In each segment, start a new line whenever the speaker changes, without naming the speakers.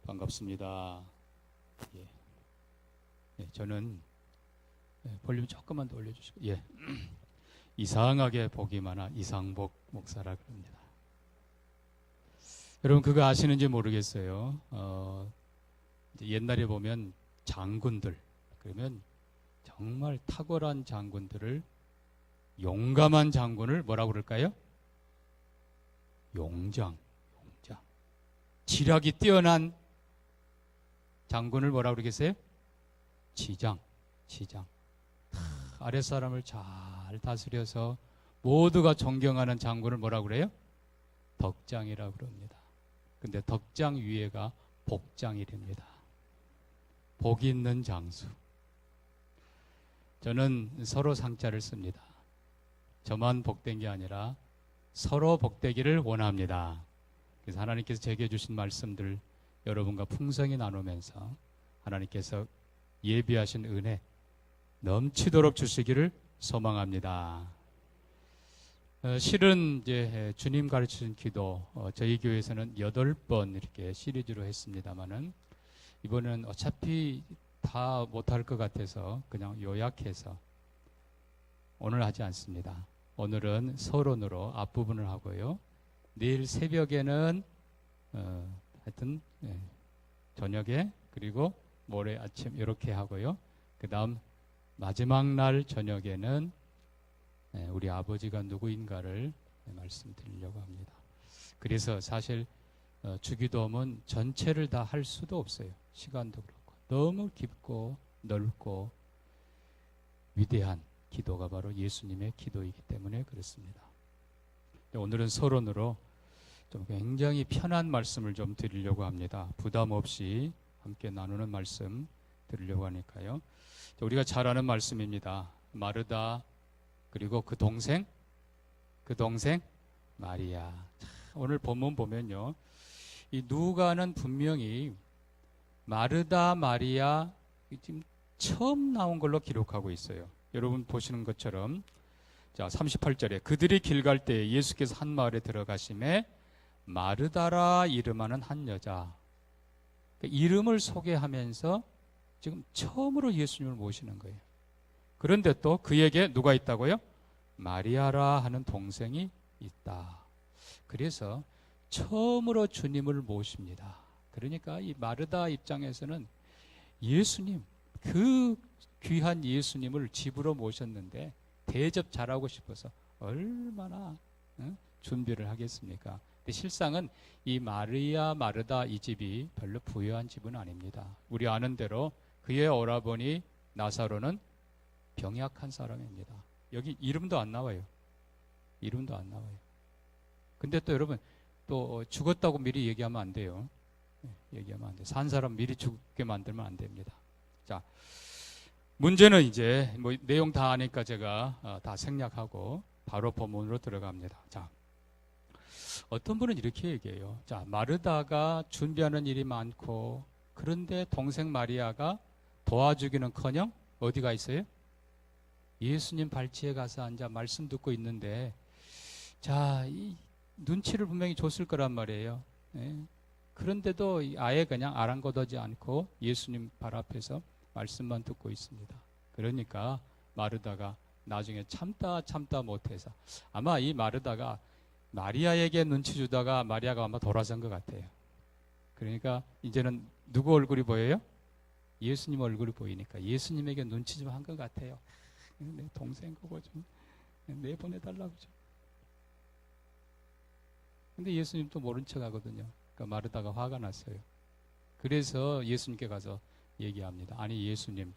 반갑습니다. 예. 예, 저는 볼륨 조금만 더 올려주시고, 이상하게 복이 많아 이상복 목사라 그럽니다. 여러분 그거 아시는지 모르겠어요. 이제 옛날에 보면 장군들, 그러면 정말 탁월한 장군들을, 용감한 장군을 뭐라고 그럴까요? 용장. 지략이 뛰어난 장군을 뭐라고 그러겠어요? 지장. 아랫사람을 잘 다스려서 모두가 존경하는 장군을 뭐라고 그래요? 덕장이라고 그럽니다. 근데 덕장 위에가 복장이랍니다. 복 있는 장수. 저는 서로 상자를 씁니다. 저만 복된 게 아니라 서로 복되기를 원합니다. 그래서 하나님께서 제게 주신 말씀들 여러분과 풍성히 나누면서 하나님께서 예비하신 은혜 넘치도록 주시기를 소망합니다. 실은 이제 주님 가르치신 기도, 저희 교회에서는 8번 이렇게 시리즈로 했습니다만은 이번엔 어차피 다 못할 것 같아서 그냥 요약해서 오늘 하지 않습니다. 오늘은 서론으로 앞부분을 하고요. 내일 새벽에는 하여튼 저녁에 그리고 모레 아침 이렇게 하고요. 그 다음 마지막 날 저녁에는 우리 아버지가 누구인가를 말씀드리려고 합니다. 그래서 사실 주기도문 전체를 다 할 수도 없어요. 시간도 그렇고 너무 깊고 넓고 위대한 기도가 바로 예수님의 기도이기 때문에 그렇습니다. 오늘은 서론으로 좀 굉장히 편한 말씀을 좀 드리려고 합니다. 부담 없이 함께 나누는 말씀 드리려고 하니까요. 우리가 잘 아는 말씀입니다. 마르다 그리고 그 동생 마리아. 오늘 본문 보면요, 이 누가는 분명히 마르다 마리아 지금 처음 나온 걸로 기록하고 있어요. 여러분 보시는 것처럼 자 38절에 그들이 길 갈 때 예수께서 한 마을에 들어가심에 마르다라 이름하는 한 여자, 이름을 소개하면서 지금 처음으로 예수님을 모시는 거예요. 그런데 또 그에게 누가 있다고요? 마리아라 하는 동생이 있다. 그래서 처음으로 주님을 모십니다. 그러니까 이 마르다 입장에서는 예수님, 그 귀한 예수님을 집으로 모셨는데 대접 잘하고 싶어서 얼마나 준비를 하겠습니까? 근데 실상은 이 마리아 마르다 이 집이 별로 부유한 집은 아닙니다. 우리 아는 대로 그의 오라버니 나사로는 병약한 사람입니다. 여기 이름도 안 나와요. 이름도 안 나와요. 근데 또 여러분 또 죽었다고 미리 얘기하면 안 돼요. 얘기하면 안 돼요. 산 사람 미리 죽게 만들면 안 됩니다. 자, 문제는 이제 뭐 내용 다 아니까 제가 다 생략하고 바로 본문으로 들어갑니다. 자, 어떤 분은 이렇게 얘기해요. 자, 마르다가 준비하는 일이 많고 그런데 동생 마리아가 도와주기는커녕 어디가 있어요? 예수님 발치에 가서 앉아 말씀 듣고 있는데, 자, 이 눈치를 분명히 줬을 거란 말이에요. 그런데도 아예 그냥 아랑곳하지 않고 예수님 발 앞에서 말씀만 듣고 있습니다. 그러니까 마르다가 나중에 참다 못해서 아마 이 마르다가 마리아에게 눈치 주다가 마리아가 아마 돌아선 것 같아요. 그러니까 이제는 누구 얼굴이 보여요? 예수님 얼굴이 보이니까 예수님에게 눈치 좀 한 것 같아요. 내 동생 그거 좀 내보내달라고 좀. 근데 예수님 또 모른 척 하거든요. 그러니까 마르다가 화가 났어요. 그래서 예수님께 가서 얘기합니다. 아니 예수님,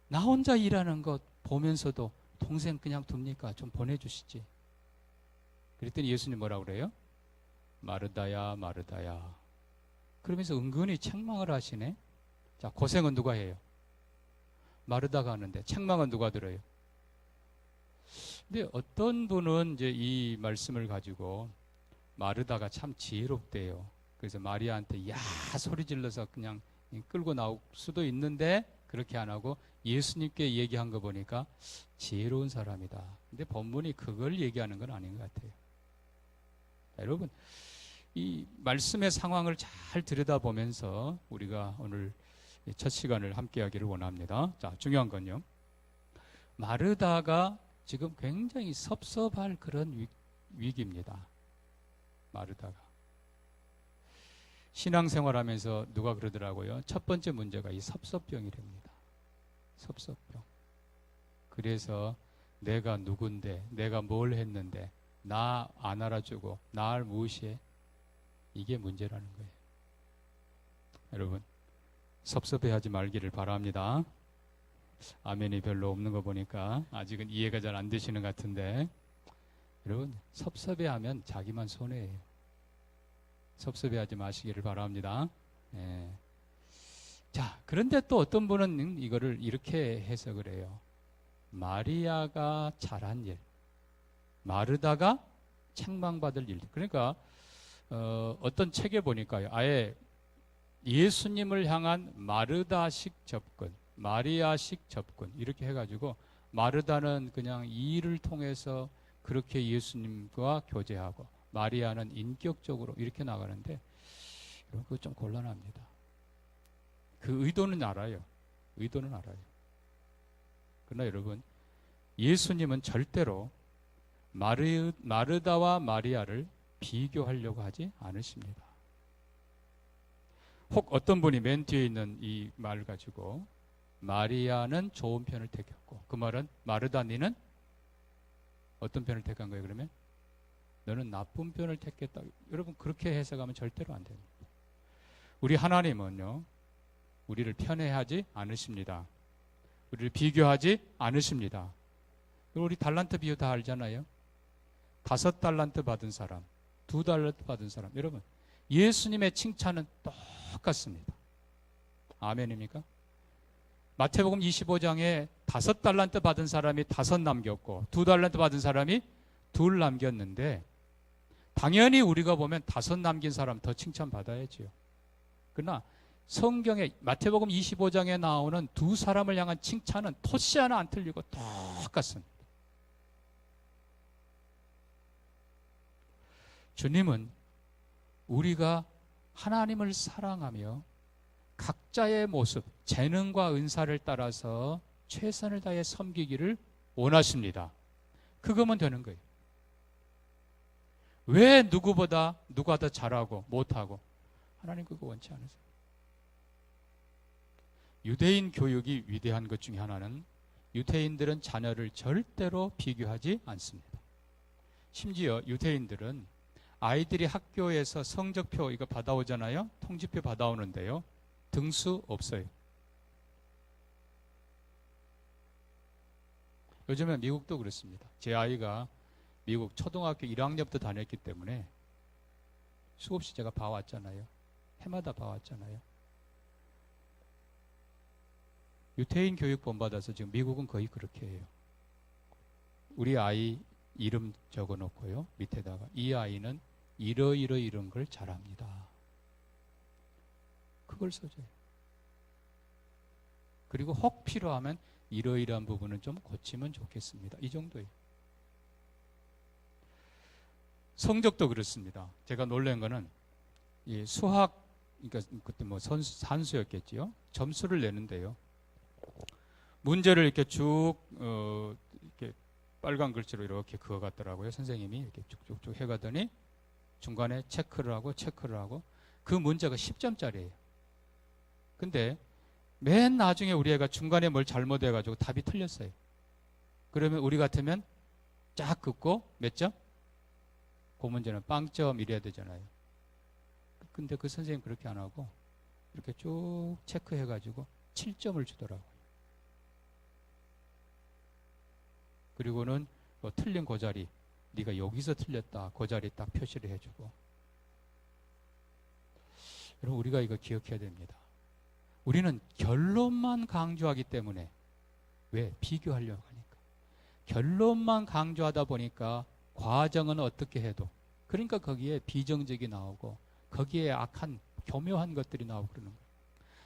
나 혼자 일하는 것 보면서도 동생 그냥 둡니까? 좀 보내주시지. 그랬더니 예수님 뭐라고 그래요? 마르다야 마르다야. 그러면서 은근히 책망을 하시네. 자, 고생은 누가 해요? 마르다가 하는데 책망은 누가 들어요? 근데 어떤 분은 이제 이 말씀을 가지고 마르다가 참 지혜롭대요. 그래서 마리아한테 야 소리 질러서 그냥 끌고 나올 수도 있는데 그렇게 안 하고 예수님께 얘기한 거 보니까 지혜로운 사람이다. 근데 본문이 그걸 얘기하는 건 아닌 것 같아요. 여러분 이 말씀의 상황을 잘 들여다보면서 우리가 오늘 첫 시간을 함께 하기를 원합니다. 자, 중요한 건요. 마르다가 지금 굉장히 섭섭할 그런 위기입니다. 마르다가. 신앙생활하면서 누가 그러더라고요. 첫 번째 문제가 이 섭섭병이랍니다. 섭섭병. 그래서 내가 누군데, 내가 뭘 했는데, 나 안 알아주고, 나를 무시해. 이게 문제라는 거예요. 여러분, 섭섭해하지 말기를 바랍니다. 아멘이 별로 없는 거 보니까 아직은 이해가 잘 안 되시는 것 같은데, 여러분, 섭섭해하면 자기만 손해예요. 섭섭해하지 마시기를 바랍니다. 예. 자, 그런데 또 어떤 분은 이거를 이렇게 해석을 해요. 마리아가 잘한 일, 마르다가 책망받을 일. 그러니까 어떤 책에 보니까요, 아예 예수님을 향한 마르다식 접근, 마리아식 접근 이렇게 해가지고 마르다는 그냥 이 일을 통해서 그렇게 예수님과 교제하고 마리아는 인격적으로 이렇게 나가는데 여러분 그거 좀 곤란합니다. 그 의도는 알아요. 의도는 알아요. 그러나 여러분 예수님은 절대로 마르다와 마리아를 비교하려고 하지 않으십니다. 혹 어떤 분이 맨 뒤에 있는 이 말 가지고 마리아는 좋은 편을 택했고 그 말은 마르다 니는 어떤 편을 택한 거예요? 그러면 너는 나쁜 편을 택했다. 여러분 그렇게 해석하면 절대로 안 됩니다. 우리 하나님은요 우리를 편애하지 않으십니다. 우리를 비교하지 않으십니다. 우리 달란트 비유 다 알잖아요. 5달란트 받은 사람, 2달란트 받은 사람. 여러분 예수님의 칭찬은 똑같습니다. 아멘입니까? 마태복음 25장에 5달란트 받은 사람이 5 남겼고 2달란트 받은 사람이 2 남겼는데 당연히 우리가 보면 5 남긴 사람 더 칭찬받아야지요. 그러나 성경에 마태복음 25장에 나오는 2 사람을 향한 칭찬은 토시 하나 안 틀리고 똑같습니다. 주님은 우리가 하나님을 사랑하며 각자의 모습, 재능과 은사를 따라서 최선을 다해 섬기기를 원하십니다. 그거면 되는 거예요. 왜 누구보다 누가 더 잘하고 못하고 하나님 그거 원치 않으세요. 유대인 교육이 위대한 것 중에 하나는 유대인들은 자녀를 절대로 비교하지 않습니다. 심지어 유대인들은 아이들이 학교에서 성적표 이거 받아오잖아요. 통지표 받아오는데요. 등수 없어요. 요즘에 미국도 그렇습니다. 제 아이가 미국 초등학교 1학년부터 다녔기 때문에 수없이 제가 봐왔잖아요. 해마다 봐왔잖아요. 유태인 교육 본받아서 지금 미국은 거의 그렇게 해요. 우리 아이 이름 적어놓고요. 밑에다가 이 아이는 이런 걸 잘합니다. 그걸 써줘요. 그리고 혹 필요하면 이러이러한 부분은 좀 고치면 좋겠습니다. 이 정도예요. 성적도 그렇습니다. 제가 놀란 거는 이 수학, 그러니까 그때 뭐 산수였겠지요. 점수를 내는데요. 문제를 이렇게 쭉 이렇게 빨간 글씨로 이렇게 그어갔더라고요. 선생님이 이렇게 쭉쭉쭉 해가더니 중간에 체크를 하고 그 문제가 10점짜리예요. 근데 맨 나중에 우리 애가 중간에 뭘 잘못해가지고 답이 틀렸어요. 그러면 우리 같으면 쫙 긋고 몇 점? 그 문제는 빵점 이래야 되잖아요. 근데 그 선생님 그렇게 안 하고 이렇게 쭉 체크해가지고 7점을 주더라고요. 그리고는 뭐 틀린 그 자리, 네가 여기서 틀렸다. 그 자리 딱 표시를 해주고. 여러분 우리가 이거 기억해야 됩니다. 우리는 결론만 강조하기 때문에 왜? 비교하려고 하니까. 결론만 강조하다 보니까 과정은 어떻게 해도 그러니까 거기에 비정적이 나오고 거기에 악한 교묘한 것들이 나오고 그러는 거예요.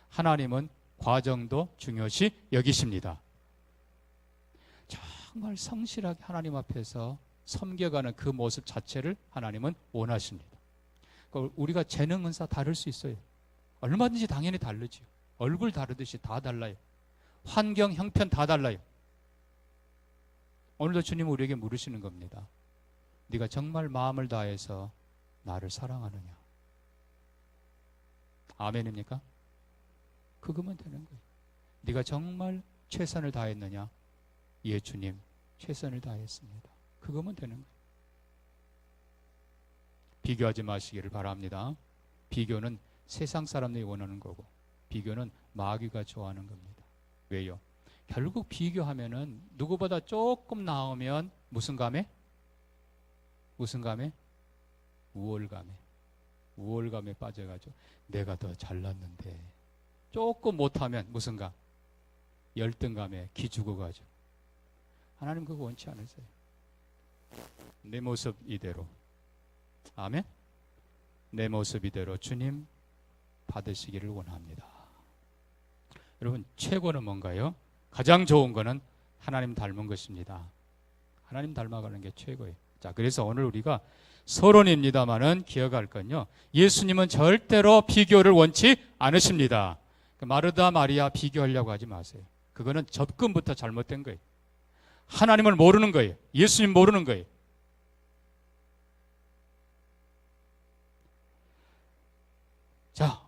하나님은 과정도 중요시 여기십니다. 정말 성실하게 하나님 앞에서 섬겨가는 그 모습 자체를 하나님은 원하십니다. 그러니까 우리가 재능 은사 다를 수 있어요. 얼마든지 당연히 다르지요. 얼굴 다르듯이 다 달라요. 환경, 형편 다 달라요. 오늘도 주님은 우리에게 물으시는 겁니다. 네가 정말 마음을 다해서 나를 사랑하느냐? 아멘입니까? 그거면 되는 거예요. 네가 정말 최선을 다했느냐? 예, 주님, 최선을 다했습니다. 그거면 되는 거예요. 비교하지 마시기를 바랍니다. 비교는 세상 사람들이 원하는 거고, 비교는 마귀가 좋아하는 겁니다. 왜요? 결국 비교하면은 누구보다 조금 나오면 무슨 감에? 무슨 감에? 우월감에 빠져가지고 내가 더 잘났는데, 조금 못하면 무슨 감? 열등감에 기죽어가지고. 하나님 그거 원치 않으세요. 내 모습 이대로. 아멘? 내 모습 이대로 주님 받으시기를 원합니다. 여러분, 최고는 뭔가요? 가장 좋은 거는 하나님 닮은 것입니다. 하나님 닮아가는 게 최고예요. 자, 그래서 오늘 우리가 서론입니다만은 기억할 건요, 예수님은 절대로 비교를 원치 않으십니다. 마르다 마리아 비교하려고 하지 마세요. 그거는 접근부터 잘못된 거예요. 하나님을 모르는 거예요. 예수님 모르는 거예요. 자,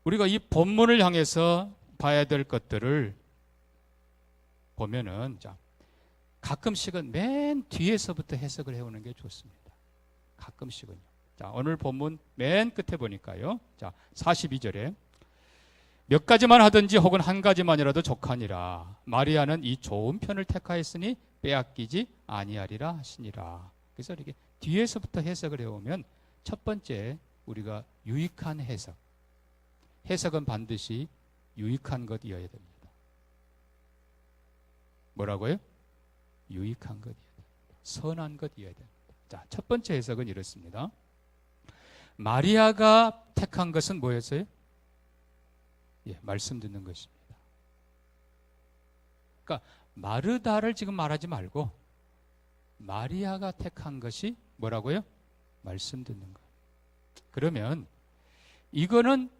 우리가 이 본문을 향해서 봐야 될 것들을 보면은, 자, 가끔씩은 맨 뒤에서부터 해석을 해오는 게 좋습니다. 가끔씩은요. 자, 오늘 본문 맨 끝에 보니까요. 자, 42절에 몇 가지만 하든지 혹은 한 가지만이라도 족하니라. 마리아는 이 좋은 편을 택하였으니 빼앗기지 아니하리라 하시니라. 그래서 이렇게 뒤에서부터 해석을 해오면 첫 번째 우리가 유익한 해석. 해석은 반드시 유익한 것이어야 됩니다. 뭐라고요? 유익한 것이어야 됩니다. 선한 것이어야 됩니다. 자, 첫 번째 해석은 이렇습니다. 마리아가 택한 것은 뭐였어요? 예, 말씀 듣는 것입니다. 그러니까 마르다를 지금 말하지 말고 마리아가 택한 것이 뭐라고요? 말씀 듣는 거예요. 그러면 이거는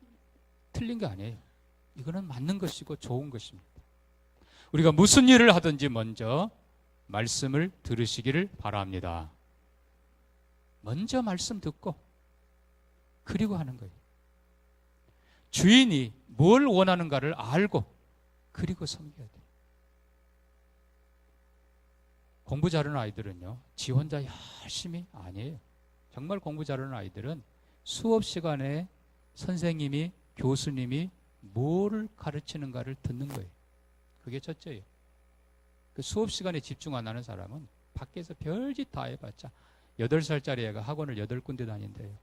틀린 게 아니에요. 이거는 맞는 것이고 좋은 것입니다. 우리가 무슨 일을 하든지 먼저 말씀을 들으시기를 바랍니다. 먼저 말씀 듣고 그리고 하는 거예요. 주인이 뭘 원하는가를 알고 그리고 섬겨야 돼요. 공부 잘하는 아이들은요, 지 혼자 열심히 아니에요. 정말 공부 잘하는 아이들은 수업 시간에 선생님이, 교수님이 뭐를 가르치는가를 듣는 거예요. 그게 첫째예요. 그 수업 시간에 집중 안 하는 사람은 밖에서 별짓 다 해봤자 8살짜리 애가 학원을 8군데 다닌대요.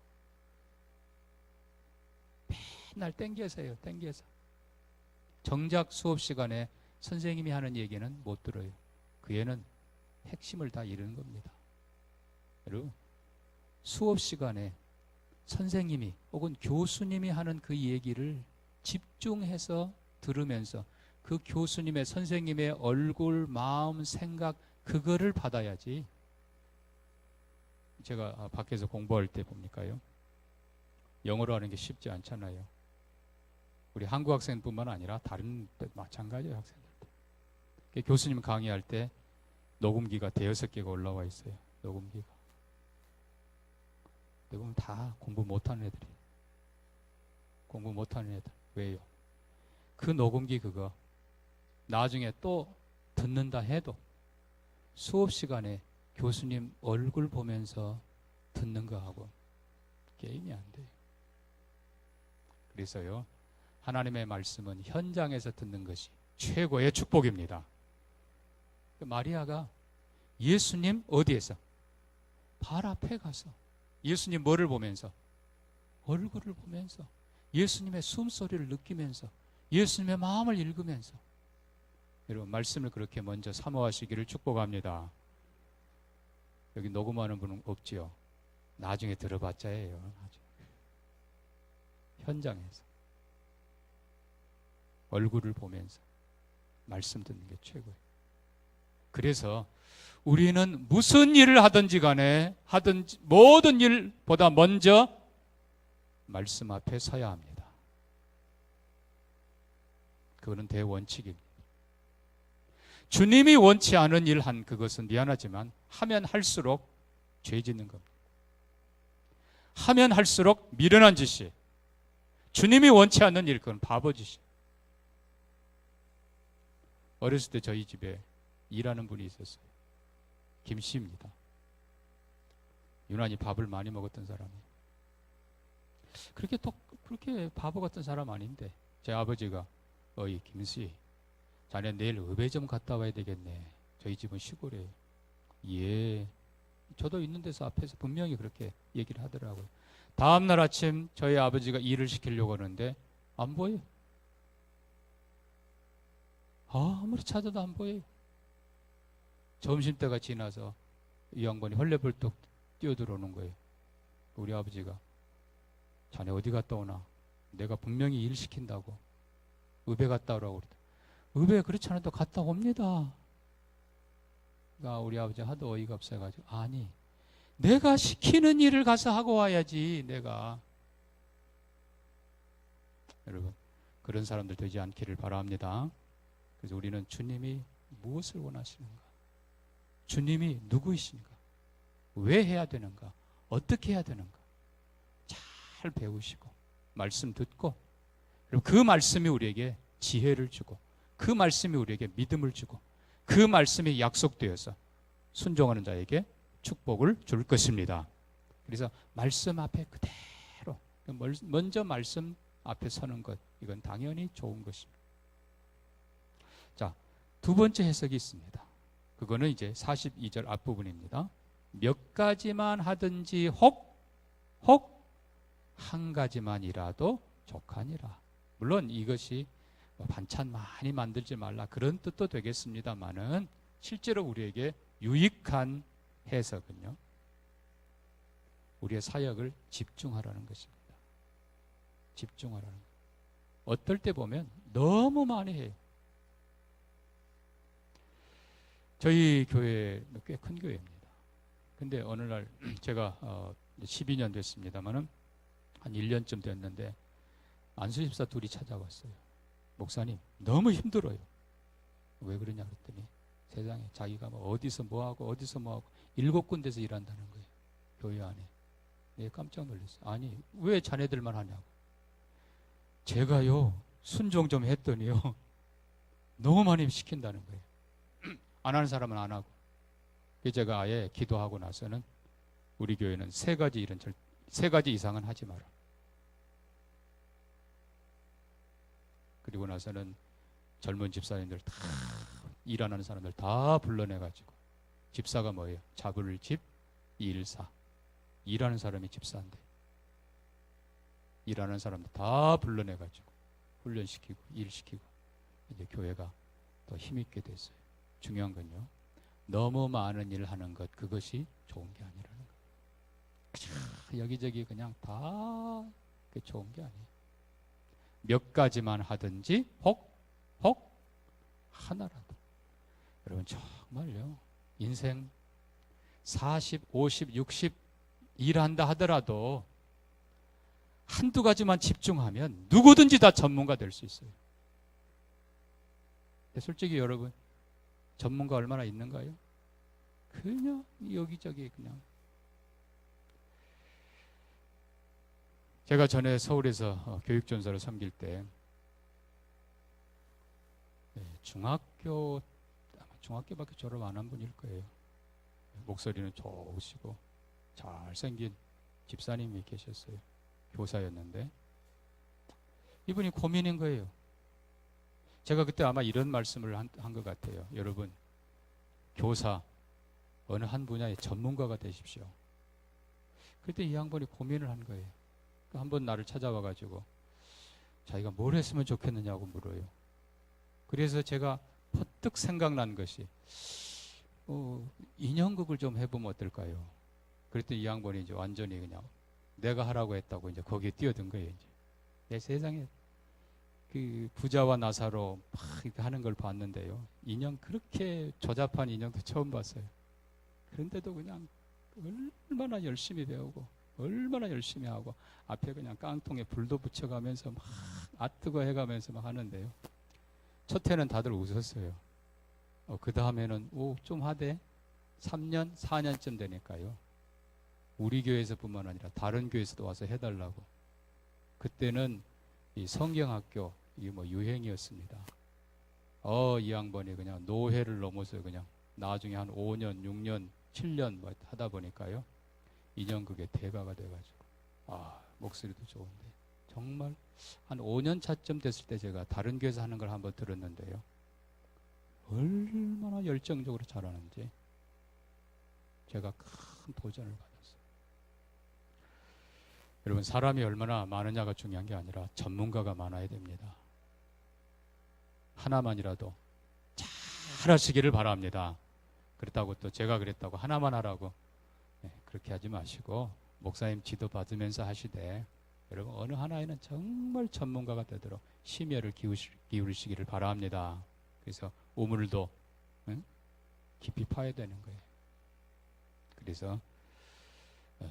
맨날 땡겨서 해요. 땡겨서. 정작 수업 시간에 선생님이 하는 얘기는 못 들어요. 그 애는 핵심을 다 잃은 겁니다. 여러분, 수업 시간에 선생님이 혹은 교수님이 하는 그 얘기를 집중해서 들으면서 그 교수님의, 선생님의 얼굴, 마음, 생각, 그거를 받아야지. 제가 밖에서 공부할 때 보니까요, 영어로 하는 게 쉽지 않잖아요. 우리 한국 학생뿐만 아니라 다른 때 마찬가지예요. 학생들도. 교수님 강의할 때 녹음기가 5-6개가 올라와 있어요. 녹음기가. 보면 다 공부 못하는 애들이. 공부 못하는 애들. 왜요? 그 녹음기 그거 나중에 또 듣는다 해도 수업 시간에 교수님 얼굴 보면서 듣는 거하고 게임이 안 돼요. 그래서요, 하나님의 말씀은 현장에서 듣는 것이 최고의 축복입니다. 마리아가 예수님 어디에서? 발 앞에 가서 예수님 뭐를 보면서? 얼굴을 보면서, 예수님의 숨소리를 느끼면서, 예수님의 마음을 읽으면서. 여러분, 말씀을 그렇게 먼저 사모하시기를 축복합니다. 여기 녹음하는 분은 없지요? 나중에 들어봤자 해요. 나중에. 현장에서 얼굴을 보면서 말씀 듣는 게 최고예요. 그래서 우리는 무슨 일을 하든지 간에 모든 일보다 먼저 말씀 앞에 서야 합니다. 그거는 대원칙입니다. 주님이 원치 않은 일 한 그것은 미안하지만 하면 할수록 죄 짓는 겁니다. 하면 할수록 미련한 짓이, 주님이 원치 않는 일, 그건 바보 짓이. 어렸을 때 저희 집에 일하는 분이 있었어요. 김씨입니다. 유난히 밥을 많이 먹었던 사람이에요. 그렇게 바보 같은 사람 아닌데 제 아버지가 어이 김씨, 자네 내일 읍에 좀 갔다 와야 되겠네. 저희 집은 시골이에요. 예. 저도 있는 데서 앞에서 분명히 그렇게 얘기를 하더라고요. 다음날 아침 저희 아버지가 일을 시키려고 하는데 안 보여요. 아무리 찾아도 안 보여요. 점심때가 지나서 이 양반이 헐레벌떡 뛰어들어오는 거예요. 우리 아버지가 자네 어디 갔다 오나? 내가 분명히 일 시킨다고 읍에 갔다 오라고 그러더라. 읍에 그렇지 않아도 갔다 옵니다. 그러니까 우리 아버지가 하도 어이가 없어가지고 아니 내가 시키는 일을 가서 하고 와야지 내가. 여러분 그런 사람들 되지 않기를 바랍니다. 그래서 우리는 주님이 무엇을 원하시는가, 주님이 누구이신가, 왜 해야 되는가, 어떻게 해야 되는가 잘 배우시고 말씀 듣고, 그리고 그 말씀이 우리에게 지혜를 주고 그 말씀이 우리에게 믿음을 주고 그 말씀이 약속되어서 순종하는 자에게 축복을 줄 것입니다. 그래서 말씀 앞에 그대로 먼저 말씀 앞에 서는 것, 이건 당연히 좋은 것입니다. 자, 두 번째 해석이 있습니다. 그거는 이제 42절 앞부분입니다. 몇 가지만 하든지 혹 한 가지만이라도 족하니라. 물론 이것이 반찬 많이 만들지 말라 그런 뜻도 되겠습니다만은 실제로 우리에게 유익한 해석은요, 우리의 사역을 집중하라는 것입니다. 집중하라는 것. 어떨 때 보면 너무 많이 해요. 저희 교회는 꽤 큰 교회입니다. 근데 어느 날 제가 12년 됐습니다만은 한 1년쯤 됐는데 안수 집사 둘이 찾아왔어요. 목사님 너무 힘들어요. 왜 그러냐 그랬더니 세상에 자기가 뭐 어디서 뭐하고 7군데서 일한다는 거예요. 교회 안에. 네, 깜짝 놀랐어요. 아니 왜 자네들만 하냐고. 제가요 순종 좀 했더니요 너무 많이 시킨다는 거예요. 안 하는 사람은 안 하고. 제가 아예 기도하고 나서는 우리 교회는 3가지 이상은 하지 마라. 그리고 나서는 젊은 집사님들 다 일하는 사람들 다 불러내가지고, 집사가 뭐예요? 잡을 집, 일사. 일하는 사람이 집사인데 일하는 사람들 다 불러내가지고 훈련시키고 일시키고 이제 교회가 더 힘있게 됐어요. 중요한 건요, 너무 많은 일을 하는 것, 그것이 좋은 게 아니라는 거예요. 여기저기 그냥 다 좋은 게 아니에요. 몇 가지만 하든지 혹 하나라도. 여러분 정말요, 인생 40, 50, 60 일한다 하더라도 한두 가지만 집중하면 누구든지 다 전문가 될 수 있어요. 근데 솔직히 여러분 전문가 얼마나 있는가요? 그냥 여기저기 그냥. 제가 전에 서울에서 교육전사를 섬길 때 중학교밖에 졸업 안 한 분일 거예요. 목소리는 좋으시고 잘생긴 집사님이 계셨어요. 교사였는데 이분이 고민인 거예요. 제가 그때 아마 이런 말씀을 한 것 같아요. 여러분, 교사 어느 한 분야의 전문가가 되십시오. 그때 이 양반이 고민을 한 거예요. 한번 나를 찾아와가지고 자기가 뭘 했으면 좋겠느냐고 물어요. 그래서 제가 퍼뜩 생각난 것이 인형극을 좀 해보면 어떨까요? 그랬더니 이 양반이 이제 완전히 그냥 내가 하라고 했다고 이제 거기에 뛰어든 거예요. 이제 내 세상에 그 부자와 나사로 막 이렇게 하는 걸 봤는데요, 인형 그렇게 조잡한 인형도 처음 봤어요. 그런데도 그냥 얼마나 열심히 배우고 얼마나 열심히 하고 앞에 그냥 깡통에 불도 붙여가면서 막 뜨거 해가면서 막 하는데요. 첫 해는 다들 웃었어요. 그 다음에는 좀 하대. 3년, 4년쯤 되니까요. 우리 교회에서뿐만 아니라 다른 교회에서도 와서 해달라고. 그때는 이 성경학교 이게 뭐 유행이었습니다. 이 양반이 그냥 노회를 넘어서 그냥 나중에 한 5년, 6년, 7년 뭐 하다 보니까요. 인연극의 대가가 돼가지고 목소리도 좋은데 정말 한 5년 차쯤 됐을 때 제가 다른 교회에서 하는 걸 한번 들었는데요. 얼마나 열정적으로 잘하는지 제가 큰 도전을 받았어요. 여러분, 사람이 얼마나 많으냐가 중요한 게 아니라 전문가가 많아야 됩니다. 하나만이라도 잘 하시기를 바랍니다. 그렇다고 또 제가 그랬다고 하나만 하라고 그렇게 하지 마시고 목사님 지도 받으면서 하시되 여러분 어느 하나에는 정말 전문가가 되도록 심혈을 기울이시기를 바랍니다. 그래서 우물도 깊이 파야 되는 거예요. 그래서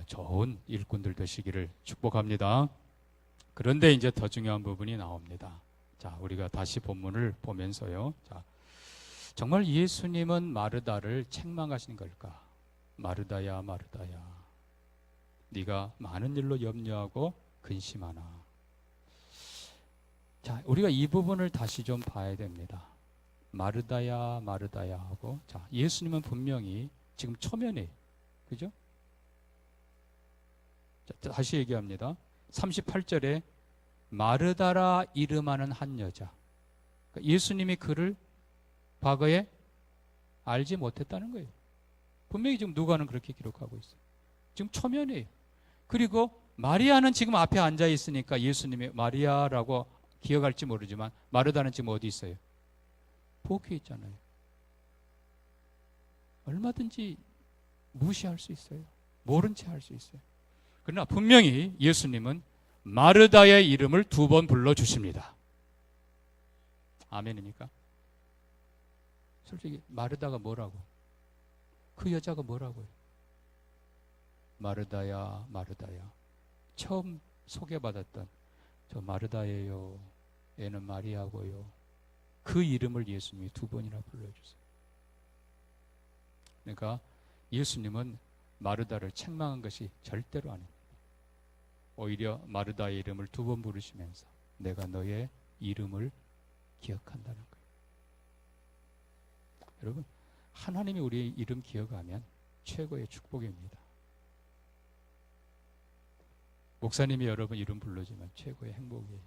좋은 일꾼들 되시기를 축복합니다. 그런데 이제 더 중요한 부분이 나옵니다. 자, 우리가 다시 본문을 보면서요. 자, 정말 예수님은 마르다를 책망하신 걸까? 마르다야, 마르다야, 네가 많은 일로 염려하고 근심하나. 자, 우리가 이 부분을 다시 좀 봐야 됩니다. 마르다야, 마르다야 하고, 자, 예수님은 분명히 지금 초면에, 그죠? 자, 다시 얘기합니다. 38절에 마르다라 이름하는 한 여자. 그러니까 예수님이 그를 과거에 알지 못했다는 거예요. 분명히 지금 누가는 그렇게 기록하고 있어요. 지금 초면이에요. 그리고 마리아는 지금 앞에 앉아 있으니까 예수님이 마리아라고 기억할지 모르지만 마르다는 지금 어디 있어요? 부엌에 있잖아요. 얼마든지 무시할 수 있어요. 모른 채 할 수 있어요. 그러나 분명히 예수님은 마르다의 이름을 2번 불러주십니다. 아멘입니까? 솔직히 마르다가 뭐라고? 그 여자가 뭐라고요? 마르다야, 마르다야. 처음 소개받았던 저 마르다예요. 얘는 마리아고요. 그 이름을 예수님이 2번이나 불러주세요. 그러니까 예수님은 마르다를 책망한 것이 절대로 아닙니다. 오히려 마르다의 이름을 2번 부르시면서 내가 너의 이름을 기억한다는 거예요. 여러분, 하나님이 우리의 이름 기억하면 최고의 축복입니다. 목사님이 여러분 이름 불러주면 최고의 행복이에요.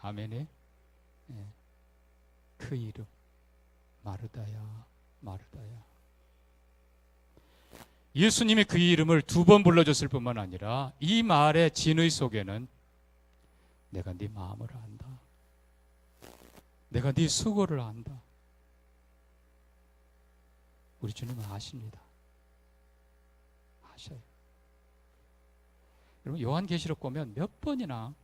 아멘에 그 이름 마르다야, 마르다야. 예수님이 그 이름을 2번 불러줬을 뿐만 아니라 이 말의 진의 속에는 내가 네 마음을 안다. 내가 네 수고를 안다. 우리 주님은 아십니다. 아셔요. 여러분, 요한계시록 보면 몇 번이나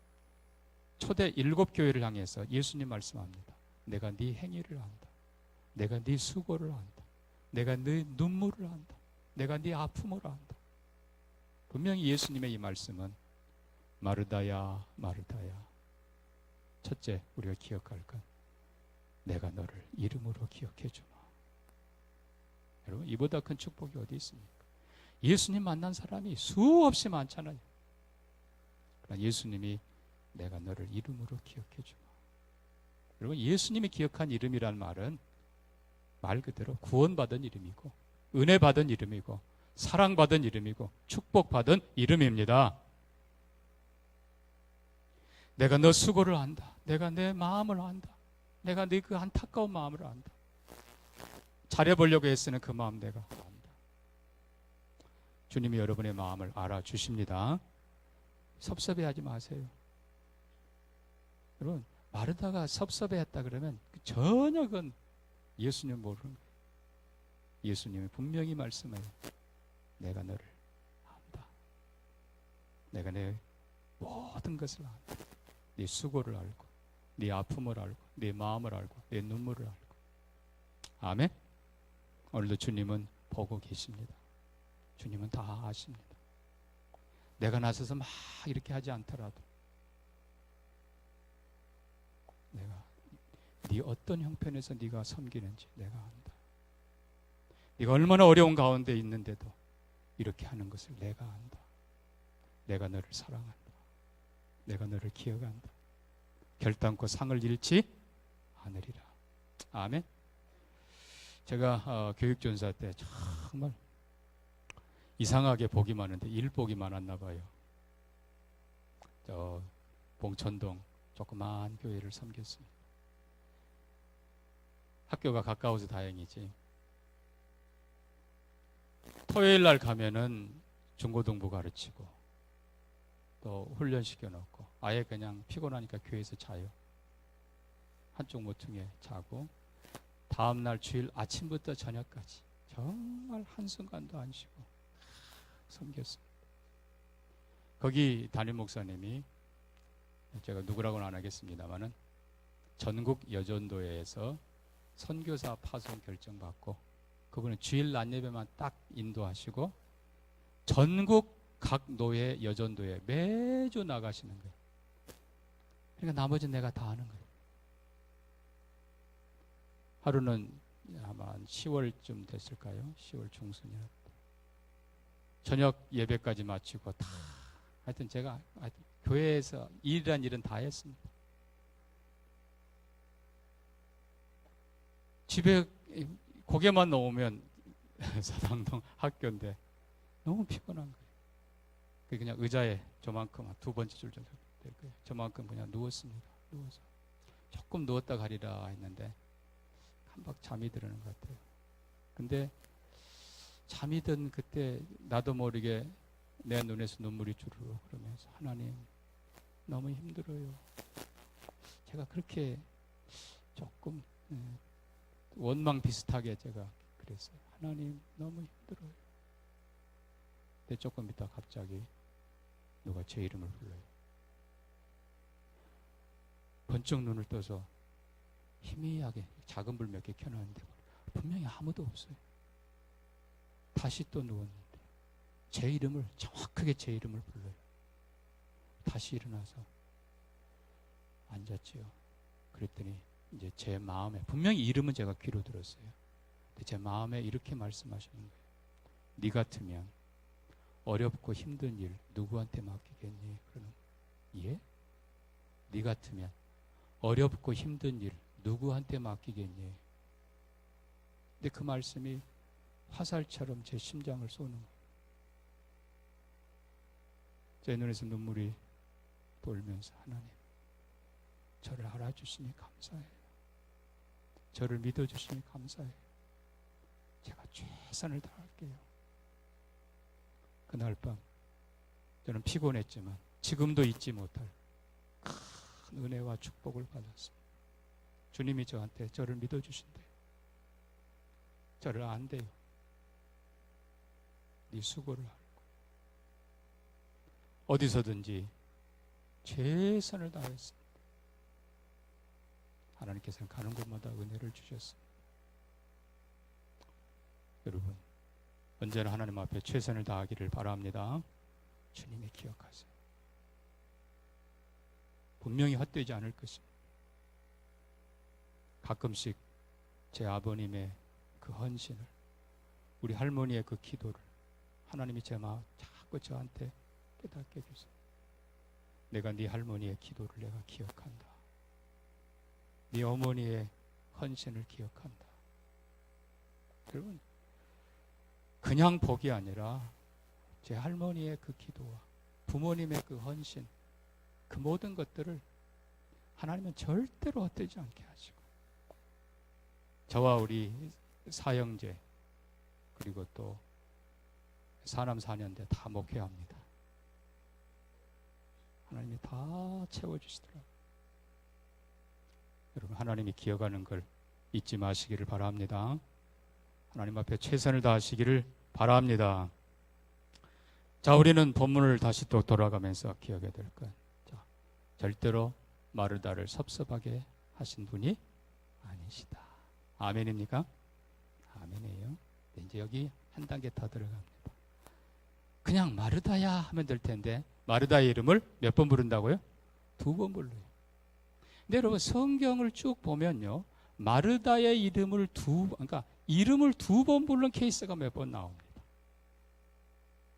초대 7교회를 향해서 예수님 말씀합니다. 내가 네 행위를 안다. 내가 네 수고를 안다. 내가 네 눈물을 안다. 내가 네 아픔을 안다. 분명히 예수님의 이 말씀은 마르다야, 마르다야. 첫째, 우리가 기억할 것, 내가 너를 이름으로 기억해 주마. 여러분, 이보다 큰 축복이 어디 있습니까? 예수님 만난 사람이 수없이 많잖아요. 그러나 예수님이 내가 너를 이름으로 기억해 주마. 여러분, 예수님이 기억한 이름이란 말은 말 그대로 구원받은 이름이고 은혜 받은 이름이고 사랑받은 이름이고 축복받은 이름입니다. 내가 너 수고를 안다. 내가 내 마음을 안다. 내가 네 그 안타까운 마음을 안다. 잘해보려고 애쓰는 그 마음 내가 안다. 주님이 여러분의 마음을 알아주십니다. 섭섭해하지 마세요. 여러분, 마르다가 섭섭해했다 그러면 전혀 그건 예수님 모르는 거예요. 예수님이 분명히 말씀해요. 내가 너를 안다. 내가 내 모든 것을 안다. 네 수고를 알고 네 아픔을 알고 네 마음을 알고 네 눈물을 알고. 아멘. 오늘도 주님은 보고 계십니다. 주님은 다 아십니다. 내가 나서서 막 이렇게 하지 않더라도 내가 네 어떤 형편에서 네가 섬기는지 내가 안다. 네가 얼마나 어려운 가운데 있는데도 이렇게 하는 것을 내가 안다. 내가 너를 사랑한다. 내가 너를 기억한다. 결단코 상을 잃지 않으리라. 아멘. 제가 교육전사 때 정말 이상하게 복이 많은데 일복이 많았나 봐요. 저 봉천동 조그만 교회를 섬겼습니다. 학교가 가까워서 다행이지. 토요일 날 가면은 중고등부 가르치고 또 훈련시켜 놓고 아예 그냥 피곤하니까 교회에서 자요. 한쪽 모퉁이에 자고 다음날 주일 아침부터 저녁까지 정말 한순간도 안 쉬고 섬겼습니다. 거기 담임 목사님이 제가 누구라고는 안 하겠습니다만은 전국 여전도회에서 선교사 파송 결정받고 그분은 주일 낮 예배만 딱 인도하시고 전국 각 노예 여전도회 매주 나가시는 거예요. 그러니까 나머지는 내가 다 하는 거예요. 하루는 아마 10월쯤 됐을까요? 10월 중순이었다. 저녁 예배까지 마치고 다 하여튼 제가 교회에서 일이란 일은 다 했습니다. 집에 고개만 놓으면 사당동 학교인데 너무 피곤한 거예요. 그냥 의자에 저만큼 두 번째 줄 정도 될 거예요. 저만큼 그냥 누웠습니다. 누워서 조금 누웠다 가리라 했는데 한박 잠이 드는 것 같아요. 근데 잠이 든 그때 나도 모르게 내 눈에서 눈물이 주르륵 그러면서 하나님 너무 힘들어요. 제가 그렇게 조금 원망 비슷하게 제가 그랬어요. 하나님 너무 힘들어요. 근데 조금 있다 갑자기 누가 제 이름을 불러요. 번쩍 눈을 떠서 희미하게 작은 불 몇 개 켜놨는데 분명히 아무도 없어요. 다시 또 누웠는데 제 이름을 정확하게 제 이름을 불러요. 다시 일어나서 앉았지요. 그랬더니 이제 제 마음에 분명히 이름은 제가 귀로 들었어요. 근데 제 마음에 이렇게 말씀하시는 거예요. 네 같으면 어렵고 힘든 일 누구한테 맡기겠니? 그러는 예? 네 같으면 어렵고 힘든 일 누구한테 맡기겠니? 근데 그 말씀이 화살처럼 제 심장을 쏘는 거예요. 제 눈에서 눈물이 돌면서 하나님 저를 알아주시니 감사해요. 저를 믿어주시니 감사해요. 제가 최선을 다할게요. 그날 밤 저는 피곤했지만 지금도 잊지 못할 큰 은혜와 축복을 받았습니다. 주님이 저한테 저를 믿어주신대요. 저를 안대요. 네 수고를 알고 어디서든지 최선을 다했습니다. 하나님께서는 가는 곳마다 은혜를 주셨습니다. 여러분 언제나 하나님 앞에 최선을 다하기를 바랍니다. 주님이 기억하세요. 분명히 헛되지 않을 것입니다. 가끔씩 제 아버님의 그 헌신을 우리 할머니의 그 기도를 하나님이 제 마음 자꾸 저한테 깨닫게 해주세요. 내가 네 할머니의 기도를 내가 기억한다. 네 어머니의 헌신을 기억한다. 여러분 그냥 복이 아니라 제 할머니의 그 기도와 부모님의 그 헌신 그 모든 것들을 하나님은 절대로 헛되지 않게 하시고 저와 우리 사형제 그리고 또 사남 사녀인데 다 목회합니다. 하나님이 다 채워주시더라고요. 여러분 하나님이 기억하는 걸 잊지 마시기를 바랍니다. 하나님 앞에 최선을 다하시기를 바랍니다. 자, 우리는 본문을 다시 또 돌아가면서 기억해야 될 것. 자, 절대로 마르다를 섭섭하게 하신 분이 아니시다. 아멘입니까? 아멘이에요. 이제 여기 한 단계 더 들어갑니다. 그냥 마르다야 하면 될 텐데 마르다의 이름을 몇 번 부른다고요? 2번 불러요. 근데 여러분 성경을 쭉 보면요, 마르다의 이름을 그러니까 이름을 2번 부른 케이스가 몇 번 나옵니다.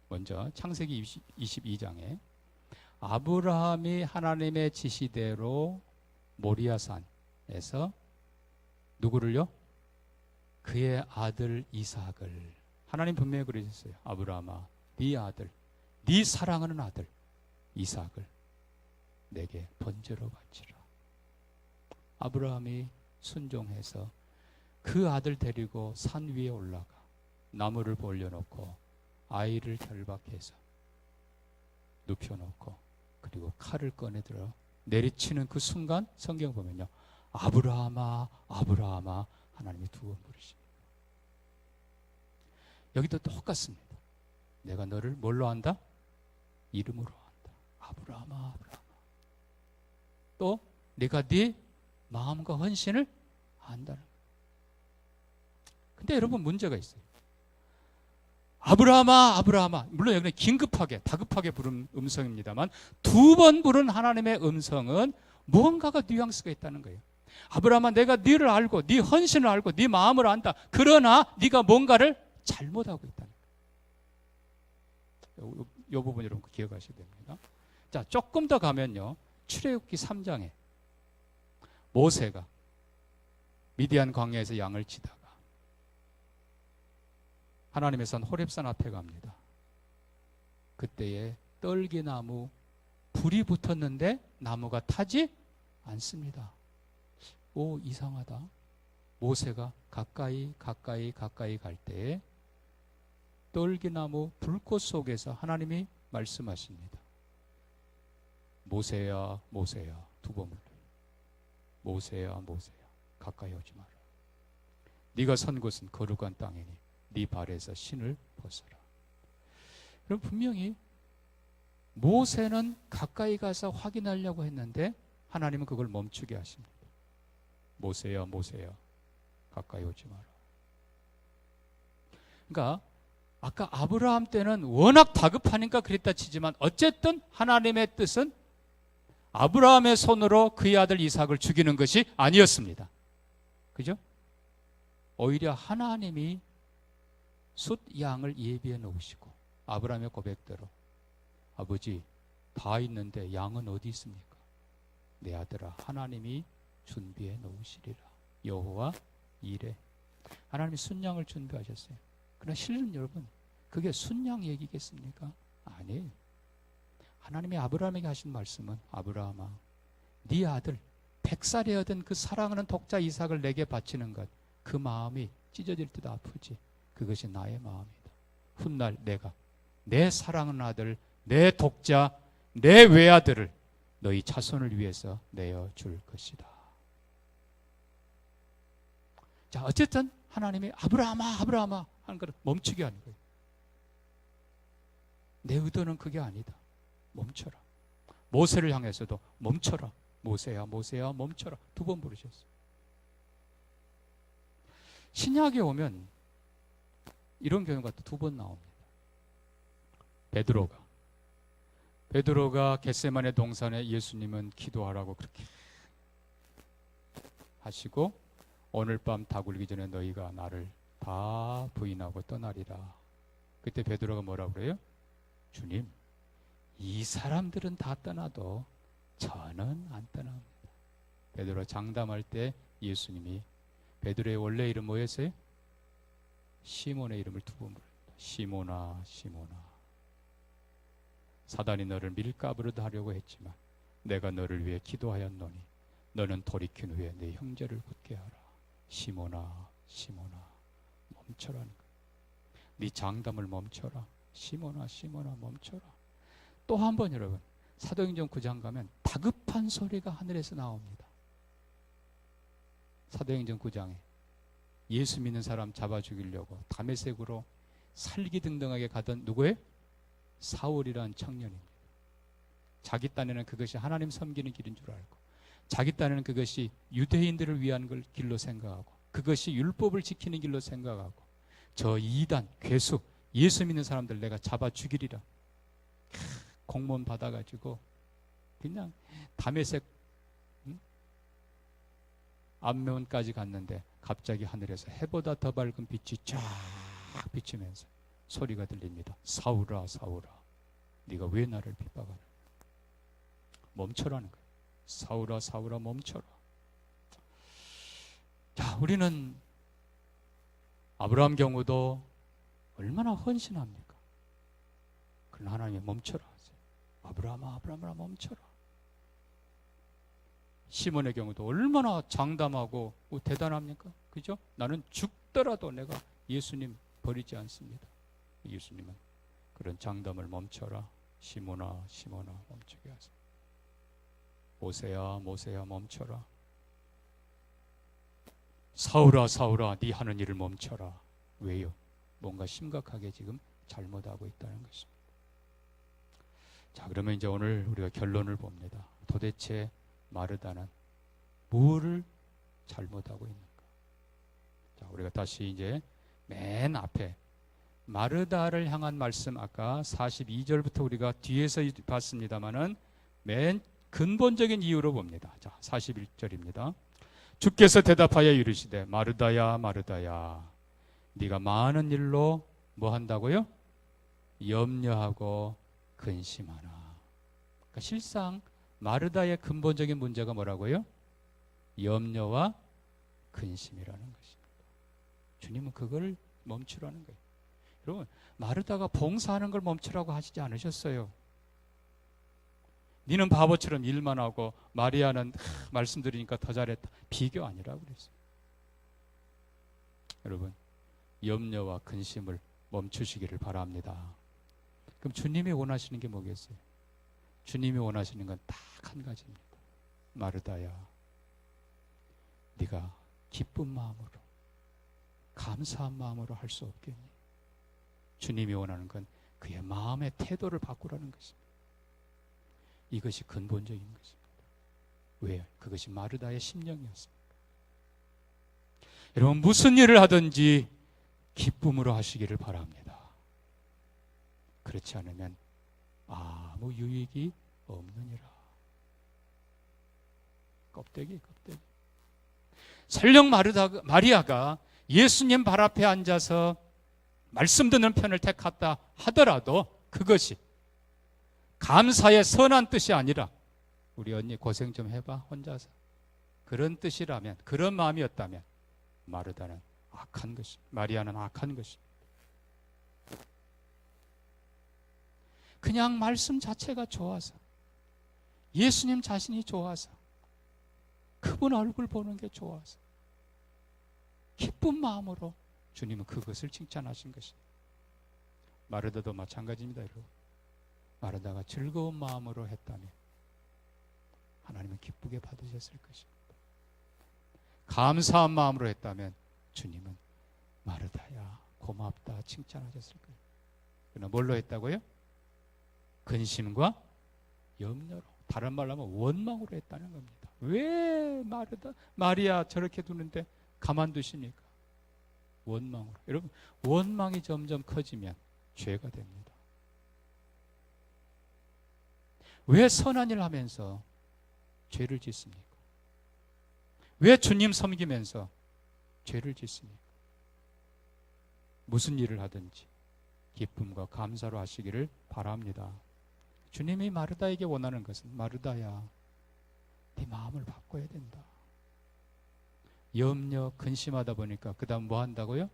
먼저 창세기 22장에 아브라함이 하나님의 지시대로 모리아산에서 누구를요? 그의 아들 이삭을, 하나님 분명히 그러셨어요. 아브라함아, 네 아들, 네 사랑하는 아들 이삭을 내게 번제로 바치라. 아브라함이 순종해서 그 아들 데리고 산 위에 올라가 나무를 올려놓고 아이를 결박해서 눕혀놓고 그리고 칼을 꺼내들어 내리치는 그 순간 성경 보면요, 아브라함아 아브라함아 하나님이 2번 부르십니다. 여기도 똑같습니다. 내가 너를 뭘로 한다? 이름으로 한다. 아브라함아 아브라함아. 또 내가 네 마음과 헌신을 한다는 거예요. 근데 여러분 문제가 있어요. 아브라함아 아브라함아, 물론 여기는 긴급하게 다급하게 부른 음성입니다만 2번 부른 하나님의 음성은 무언가가 뉘앙스가 있다는 거예요. 아브라함아, 내가 네를 알고 네 헌신을 알고 네 마음을 안다. 그러나 네가 뭔가를 잘못하고 있다는 거예요. 이 부분 여러분 기억하셔야 됩니다. 자, 조금 더 가면요, 출애굽기 3장에 모세가 미디안 광야에서 양을 치다가 하나님의 산 호렙산 앞에 갑니다. 그때에 떨기나무 불이 붙었는데 나무가 타지 않습니다. 오, 이상하다. 모세가 가까이 갈 때에 떨기나무 불꽃 속에서 하나님이 말씀하십니다. 모세야 모세야, 2번 불러요. 모세야 모세야, 가까이 오지 마라. 네가 선 곳은 거룩한 땅이니 네 발에서 신을 벗어라. 그럼 분명히 모세는 가까이 가서 확인하려고 했는데 하나님은 그걸 멈추게 하십니다. 모세야 모세야, 가까이 오지 마라. 그러니까 아까 아브라함 때는 워낙 다급하니까 그랬다 치지만 어쨌든 하나님의 뜻은 아브라함의 손으로 그의 아들 이삭을 죽이는 것이 아니었습니다. 그죠? 오히려 하나님이 숫 양을 예비해 놓으시고 아브라함의 고백대로 아버지 다 있는데 양은 어디 있습니까? 내 아들아, 하나님이 준비해 놓으시리라. 여호와 이레. 하나님이 순양을 준비하셨어요. 그러나 실은 여러분, 그게 순양 얘기겠습니까? 아니에요. 하나님이 아브라함에게 하신 말씀은 아브라함아, 네 아들 100살에 얻은 그 사랑하는 독자 이삭을 내게 바치는 것, 그 마음이 찢어질 듯 아프지. 그것이 나의 마음이다. 훗날 내가 내 사랑하는 아들, 내 독자, 내 외아들을 너희 자손을 위해서 내어줄 것이다. 자, 어쨌든 하나님이 아브라함아 아브라함아 하는 것을 멈추게 하는 거예요. 내 의도는 그게 아니다. 멈춰라. 모세를 향해서도 멈춰라. 모세야 모세야 멈춰라. 2번 부르셨어요. 신약에 오면 이런 경우가 또 2번 나옵니다. 베드로가 겟세마네 동산에 예수님은 기도하라고 그렇게 하시고 오늘 밤 다 굴기 전에 너희가 나를 다 부인하고 떠나리라. 그때 베드로가 뭐라고 그래요? 주님, 이 사람들은 다 떠나도 저는 안 떠납니다. 베드로 장담할 때 예수님이 베드로의 원래 이름 뭐였어요? 시몬의 이름을 2번 부릅니다. 시몬아 시몬아, 사단이 너를 밀가부르다 하려고 했지만 내가 너를 위해 기도하였노니 너는 돌이킨 후에 내 형제를 붙게 하라. 시몬아 시몬아, 멈춰라는 거야. 네 장담을 멈춰라. 시몬아 시몬아 멈춰라. 또 한 번 여러분, 사도행전 9장 가면 다급한 소리가 하늘에서 나옵니다. 사도행전 9장에 예수 믿는 사람 잡아 죽이려고 다메섹으로 살기등등하게 가던 누구예요? 사울이라는 청년입니다. 자기 딴에는 그것이 하나님 섬기는 길인 줄 알고, 자기 딴에는 그것이 유대인들을 위한 길로 생각하고, 그것이 율법을 지키는 길로 생각하고, 저 이단 괴수 예수 믿는 사람들 내가 잡아 죽이리라. 공무원 받아가지고 그냥 다메섹 앞면까지 갔는데 갑자기 하늘에서 해보다 더 밝은 빛이 쫙 비치면서 소리가 들립니다. 사울아 사울아 네가 왜 나를 핍박하느냐. 멈춰라는 거예요. 사울아 사울아 멈춰라. 자, 우리는 아브라함 경우도 얼마나 헌신합니까? 그러나 하나님이 멈춰라 하세요. 아브라함아 아브라함아 멈춰라. 시몬의 경우도 얼마나 장담하고 대단합니까? 그죠? 나는 죽더라도 내가 예수님 버리지 않습니다. 예수님은 그런 장담을 멈춰라. 시몬아 시몬아 멈추게 하세요. 모세야 모세야 멈춰라. 사울아 사울아 네 하는 일을 멈춰라. 왜요? 뭔가 심각하게 지금 잘못하고 있다는 것입니다. 자, 그러면 이제 오늘 우리가 결론을 봅니다. 도대체 마르다는 뭐를 잘못하고 있는가? 자, 우리가 다시 이제 맨 앞에 마르다를 향한 말씀, 아까 42절부터 우리가 뒤에서 봤습니다마는 맨 근본적인 이유로 봅니다. 자, 41절입니다. 주께서 대답하여 이르시되 마르다야 마르다야 네가 많은 일로 뭐 한다고요? 염려하고 근심하나. 그러니까 실상 마르다의 근본적인 문제가 뭐라고요? 염려와 근심이라는 것입니다. 주님은 그걸 멈추라는 거예요. 여러분, 마르다가 봉사하는 걸 멈추라고 하시지 않으셨어요. 니는 바보처럼 일만 하고 마리아는 말씀드리니까 더 잘했다. 비교 아니라고 그랬어요. 여러분, 염려와 근심을 멈추시기를 바랍니다. 그럼 주님이 원하시는 게 뭐겠어요? 주님이 원하시는 건 딱 한 가지입니다. 마르다야, 네가 기쁜 마음으로, 감사한 마음으로 할 수 없겠니? 주님이 원하는 건 그의 마음의 태도를 바꾸라는 것입니다. 이것이 근본적인 것입니다. 왜? 그것이 마르다의 심령이었습니다. 여러분, 무슨 일을 하든지 기쁨으로 하시기를 바랍니다. 그렇지 않으면 아무 유익이 없느니라. 껍데기. 설령 마리아가 예수님 발 앞에 앉아서 말씀 듣는 편을 택했다 하더라도 그것이 감사의 선한 뜻이 아니라 우리 언니 고생 좀 해봐 혼자서 그런 뜻이라면, 그런 마음이었다면 마르다는 악한 것입니다. 마리아는 악한 것입니다. 그냥 말씀 자체가 좋아서, 예수님 자신이 좋아서, 그분 얼굴 보는 게 좋아서 기쁜 마음으로 주님은 그것을 칭찬하신 것입니다. 마르다도 마찬가지입니다. 여러분, 마르다가 즐거운 마음으로 했다면 하나님은 기쁘게 받으셨을 것입니다. 감사한 마음으로 했다면 주님은 마르다야 고맙다 칭찬하셨을 거예요. 그러나 뭘로 했다고요? 근심과 염려로, 다른 말로 하면 원망으로 했다는 겁니다. 왜 마리아 저렇게 두는데 가만두십니까? 원망으로. 여러분, 원망이 점점 커지면 죄가 됩니다. 왜 선한 일을 하면서 죄를 짓습니까? 왜 주님 섬기면서 죄를 짓습니까? 무슨 일을 하든지 기쁨과 감사로 하시기를 바랍니다. 주님이 마르다에게 원하는 것은 마르다야, 네 마음을 바꿔야 된다. 염려, 근심하다 보니까 그 다음 뭐 한다고요?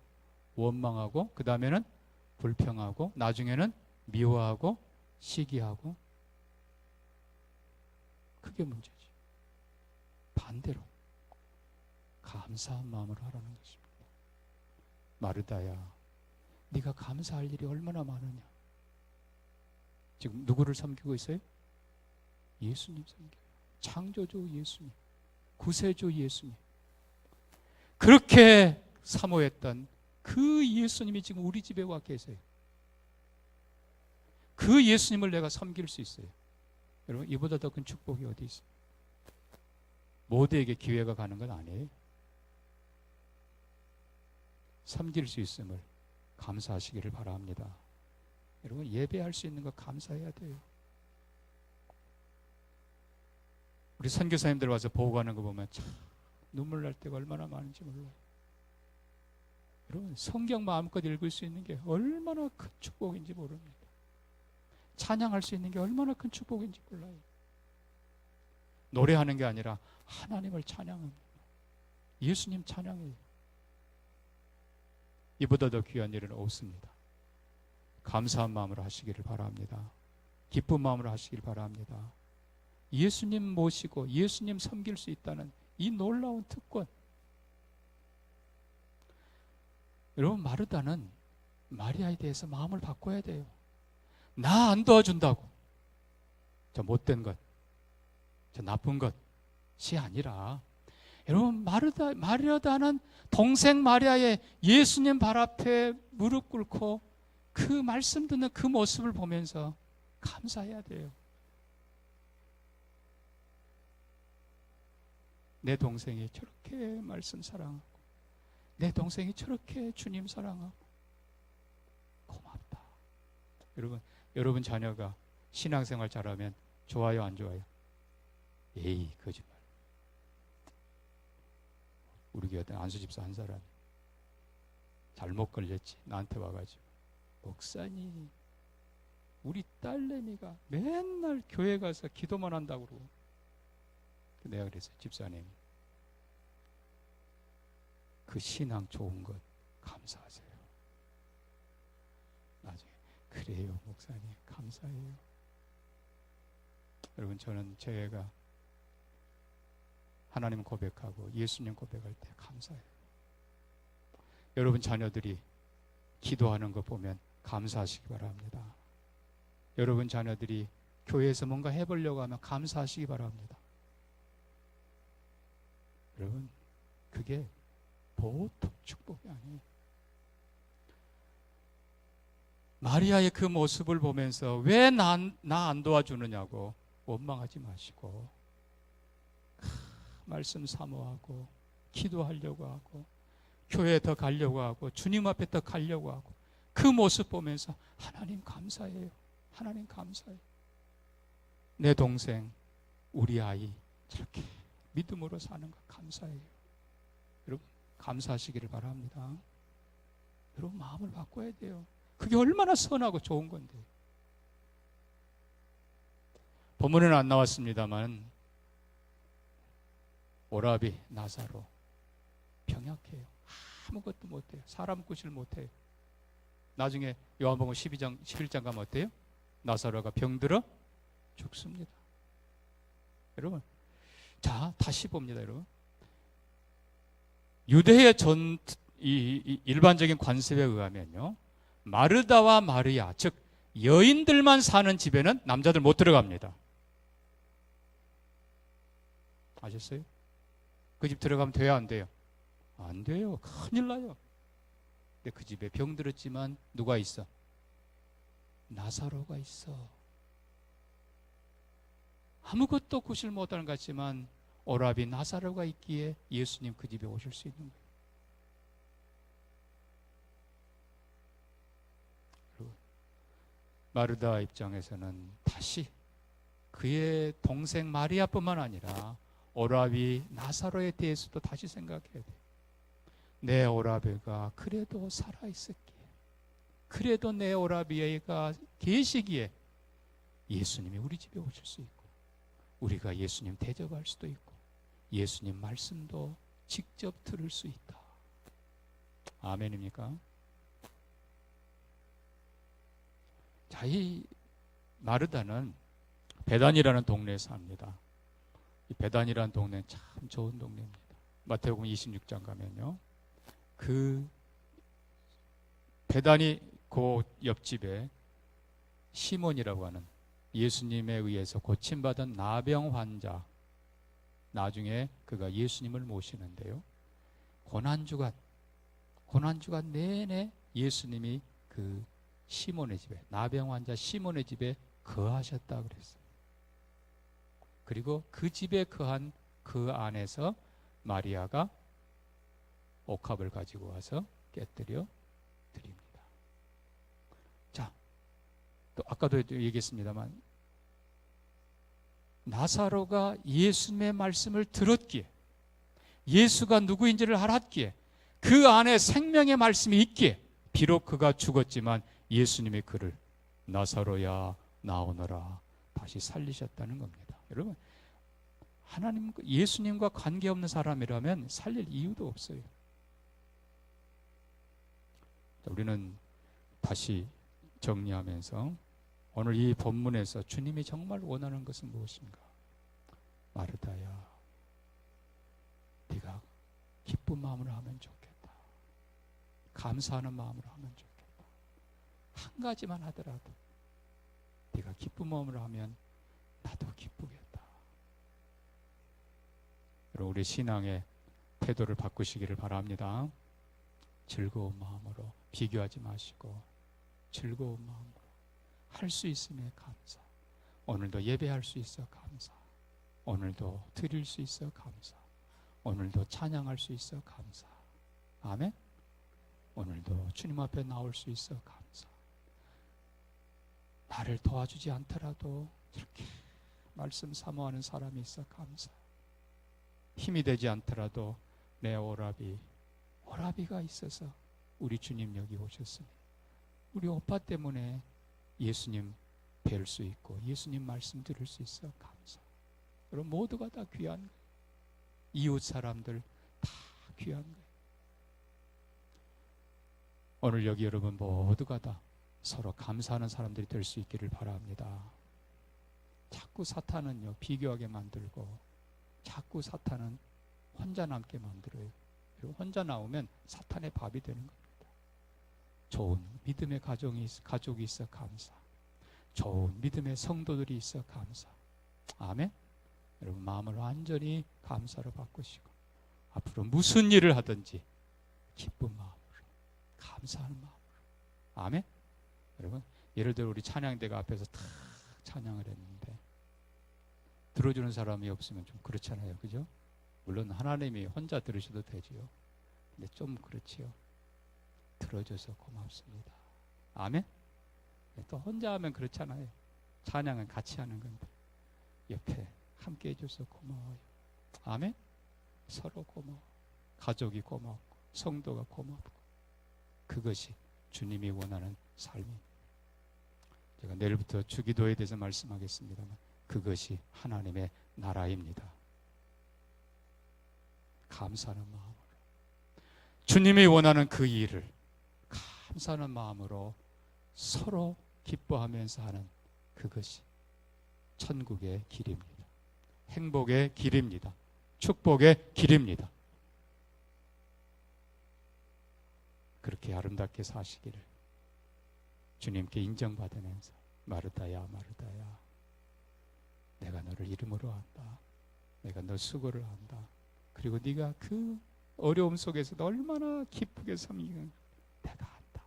원망하고, 그 다음에는 불평하고, 나중에는 미워하고 시기하고. 그게 문제지. 반대로 감사한 마음으로 하라는 것입니다. 마르다야, 네가 감사할 일이 얼마나 많으냐. 지금 누구를 섬기고 있어요? 예수님 섬겨요. 창조주 예수님, 구세주 예수님. 그렇게 사모했던 그 예수님이 지금 우리 집에 와 계세요. 그 예수님을 내가 섬길 수 있어요. 여러분, 이보다 더 큰 축복이 어디 있습니까? 모두에게 기회가 가는 건 아니에요. 섬길 수 있음을 감사하시기를 바랍니다. 여러분, 예배할 수 있는 거 감사해야 돼요. 우리 선교사님들 와서 보고하는 거 보면 참 눈물 날 때가 얼마나 많은지 몰라요. 여러분, 성경 마음껏 읽을 수 있는 게 얼마나 큰 축복인지 모릅니다. 찬양할 수 있는 게 얼마나 큰 축복인지 몰라요. 노래하는 게 아니라 하나님을 찬양합니다. 예수님 찬양해요. 이보다 더 귀한 일은 없습니다. 감사한 마음으로 하시기를 바랍니다. 기쁜 마음으로 하시길 바랍니다. 예수님 모시고 예수님 섬길 수 있다는 이 놀라운 특권. 여러분, 마르다는 마리아에 대해서 마음을 바꿔야 돼요. 나 안 도와준다고 저 못된 것, 저 나쁜 것이 아니라, 여러분, 마르다는 동생 마리아의 예수님 발 앞에 무릎 꿇고 그 말씀 듣는 그 모습을 보면서 감사해야 돼요. 내 동생이 저렇게 말씀 사랑하고, 내 동생이 저렇게 주님 사랑하고 고맙다. 여러분 자녀가 신앙생활 잘하면 좋아요, 안 좋아요? 에이, 거짓말. 우리 교회 안수집사 한 사람이 잘못 걸렸지. 나한테 와가지고, 목사님, 우리 딸내미가 맨날 교회 가서 기도만 한다고 그러고. 내가 그랬어요. 집사님, 그 신앙 좋은 것 감사하세요. 나중에, 그래요 목사님, 감사해요. 여러분, 저는 제가 하나님 고백하고 예수님 고백할 때 감사해요. 여러분 자녀들이 기도하는 거 보면 감사하시기 바랍니다. 여러분 자녀들이 교회에서 뭔가 해보려고 하면 감사하시기 바랍니다. 여러분, 그게 보통 축복이 아니에요. 마리아의 그 모습을 보면서 왜 나 안 도와주느냐고 원망하지 마시고, 말씀 사모하고 기도하려고 하고 교회에 더 가려고 하고 주님 앞에 더 가려고 하고, 그 모습 보면서 하나님 감사해요. 하나님 감사해요. 내 동생, 우리 아이 저렇게 믿음으로 사는 거 감사해요. 여러분, 감사하시기를 바랍니다. 여러분, 마음을 바꿔야 돼요. 그게 얼마나 선하고 좋은 건데. 본문에는 안 나왔습니다만 오라비 나사로 병약해요. 아무것도 못해요. 사람 구실 못해요. 나중에 요한복음 12장 11장 가면 어때요? 나사로가 병들어 죽습니다. 여러분, 자, 다시 봅니다. 여러분, 유대의 일반적인 관습에 의하면요, 마르다와 마리아, 즉 여인들만 사는 집에는 남자들 못 들어갑니다. 아셨어요? 그 집 들어가면 돼요, 안 돼요? 안 돼요. 큰일 나요. 근데 그 집에 병들었지만 누가 있어? 나사로가 있어. 아무것도 구실 못하는 것 같지만 오라비 나사로가 있기에 예수님 그 집에 오실 수 있는 거예요. 마르다 입장에서는 다시 그의 동생 마리아뿐만 아니라 오라비 나사로에 대해서도 다시 생각해야 돼요. 내 오라비가 그래도 살아있었기에, 그래도 내 오라비가 계시기에 예수님이 우리 집에 오실 수 있고, 우리가 예수님 대접할 수도 있고, 예수님 말씀도 직접 들을 수 있다. 아멘입니까? 자, 이 마르다는 베단이라는 동네에 삽니다. 이 베단이라는 동네는 참 좋은 동네입니다. 마태복음 26장 가면요, 그 베단이 그 옆집에 시몬이라고 하는 예수님에 의해서 고침받은 나병 환자, 나중에 그가 예수님을 모시는데요, 고난주간 내내 예수님이 그 시몬의 집에, 나병 환자 시몬의 집에 거하셨다 그랬어요. 그리고 그 집에 거한 그 안에서 마리아가 옥합을 가지고 와서 깨뜨려 드립니다. 또 아까도 얘기했습니다만 나사로가 예수님의 말씀을 들었기에, 예수가 누구인지를 알았기에, 그 안에 생명의 말씀이 있기에 비록 그가 죽었지만 예수님의 그를 나사로야 나오너라 다시 살리셨다는 겁니다. 여러분, 하나님, 예수님과 관계없는 사람이라면 살릴 이유도 없어요. 우리는 다시 정리하면서 오늘 이 본문에서 주님이 정말 원하는 것은 무엇인가? 마르다야, 네가 기쁜 마음으로 하면 좋겠다. 감사하는 마음으로 하면 좋겠다. 한 가지만 하더라도 네가 기쁜 마음으로 하면 나도 기쁘겠다. 여러분, 우리 신앙의 태도를 바꾸시기를 바랍니다. 즐거운 마음으로, 비교하지 마시고 즐거운 마음으로 할 수 있음에 감사. 오늘도 예배할 수 있어 감사. 오늘도 드릴 수 있어 감사. 오늘도 찬양할 수 있어 감사. 아멘. 오늘도 주님 앞에 나올 수 있어 감사. 나를 도와주지 않더라도 이렇게 말씀 사모하는 사람이 있어 감사. 힘이 되지 않더라도 내 오라비가 있어서 우리 주님 여기 오셨으니 우리 오빠 때문에 예수님 뵐 수 있고 예수님 말씀 들을 수 있어 감사. 여러분, 모두가 다 귀한 거예요. 이웃 사람들 다 귀한 거예요. 오늘 여기 여러분 모두가 다 서로 감사하는 사람들이 될 수 있기를 바랍니다. 자꾸 사탄은요, 비교하게 만들고 자꾸 사탄은 혼자 남게 만들어요. 그리고 혼자 나오면 사탄의 밥이 되는 겁니다. 좋은 믿음의 가족이 있어 감사. 좋은 믿음의 성도들이 있어 감사. 아멘. 여러분, 마음을 완전히 감사로 바꾸시고 앞으로 무슨 일을 하든지 기쁜 마음으로, 감사하는 마음으로. 아멘. 여러분, 예를 들어 우리 찬양대가 앞에서 탁 찬양을 했는데 들어주는 사람이 없으면 좀 그렇잖아요, 그죠? 물론 하나님이 혼자 들으셔도 되지요. 근데 좀 그렇지요. 들어줘서 고맙습니다. 아멘. 또 혼자 하면 그렇잖아요. 찬양은 같이 하는 건데 옆에 함께 해줘서 고마워요. 아멘. 서로 고마워. 가족이 고맙고 성도가 고맙고, 그것이 주님이 원하는 삶입니다. 제가 내일부터 주기도에 대해서 말씀하겠습니다만 그것이 하나님의 나라입니다. 감사하는 마음으로 주님이 원하는 그 일을 감사하는 마음으로 서로 기뻐하면서 하는 그것이 천국의 길입니다. 행복의 길입니다. 축복의 길입니다. 그렇게 아름답게 사시기를 주님께 인정받으면서 마르다야 마르다야, 내가 너를 이름으로 안다. 내가 너 수고를 안다. 그리고 네가 그 어려움 속에서도 얼마나 기쁘게 섬기는 내가 안다.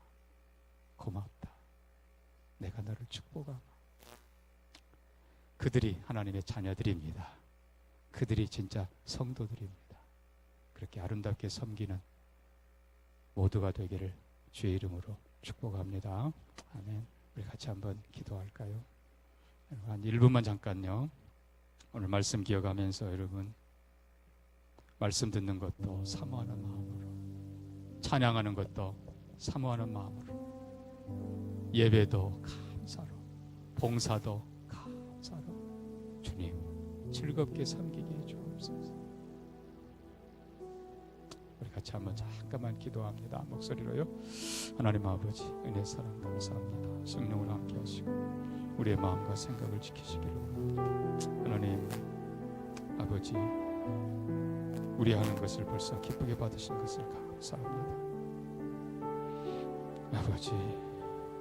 고맙다. 내가 너를 축복하고. 그들이 하나님의 자녀들입니다. 그들이 진짜 성도들입니다. 그렇게 아름답게 섬기는 모두가 되기를 주의 이름으로 축복합니다. 아멘. 우리 같이 한번 기도할까요? 한 1분만 잠깐요. 오늘 말씀 기억하면서 여러분, 말씀 듣는 것도 사모하는 마음으로, 찬양하는 것도 사모하는 마음으로, 예배도 감사로, 봉사도 감사로 주님 즐겁게 섬기게 해주옵소서. 우리 같이 한번 잠깐만 기도합니다. 목소리로요. 하나님 아버지, 은혜 사랑 감사합니다. 성령을 함께 하시고 우리의 마음과 생각을 지키시기를 원합니다. 하나님 아버지, 우리 하는 것을 벌써 기쁘게 받으신 것을 감사합니다. 아버지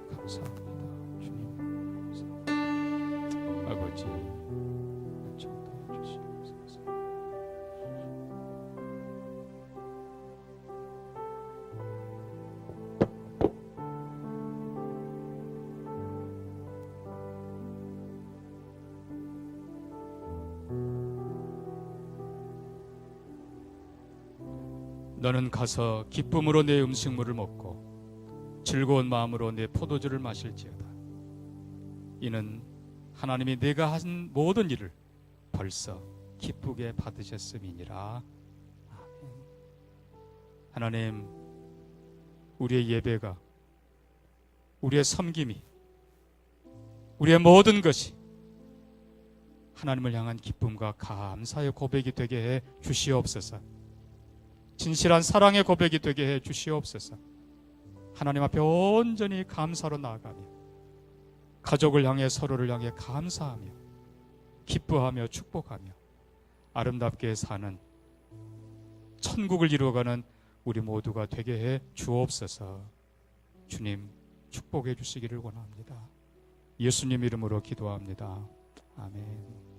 감사합니다. 주님 감사합니다. 아버지 청도해 주시옵소서. 너는 가서 기쁨으로 내 음식물을 먹고 즐거운 마음으로 내 포도주를 마실지어다. 이는 하나님이 내가 한 모든 일을 벌써 기쁘게 받으셨음이니라. 아멘. 하나님, 우리의 예배가, 우리의 섬김이, 우리의 모든 것이 하나님을 향한 기쁨과 감사의 고백이 되게 해 주시옵소서. 진실한 사랑의 고백이 되게 해 주시옵소서. 하나님 앞에 온전히 감사로 나아가며 가족을 향해 서로를 향해 감사하며 기뻐하며 축복하며 아름답게 사는 천국을 이루어가는 우리 모두가 되게 해 주옵소서. 주님 축복해 주시기를 원합니다. 예수님 이름으로 기도합니다. 아멘.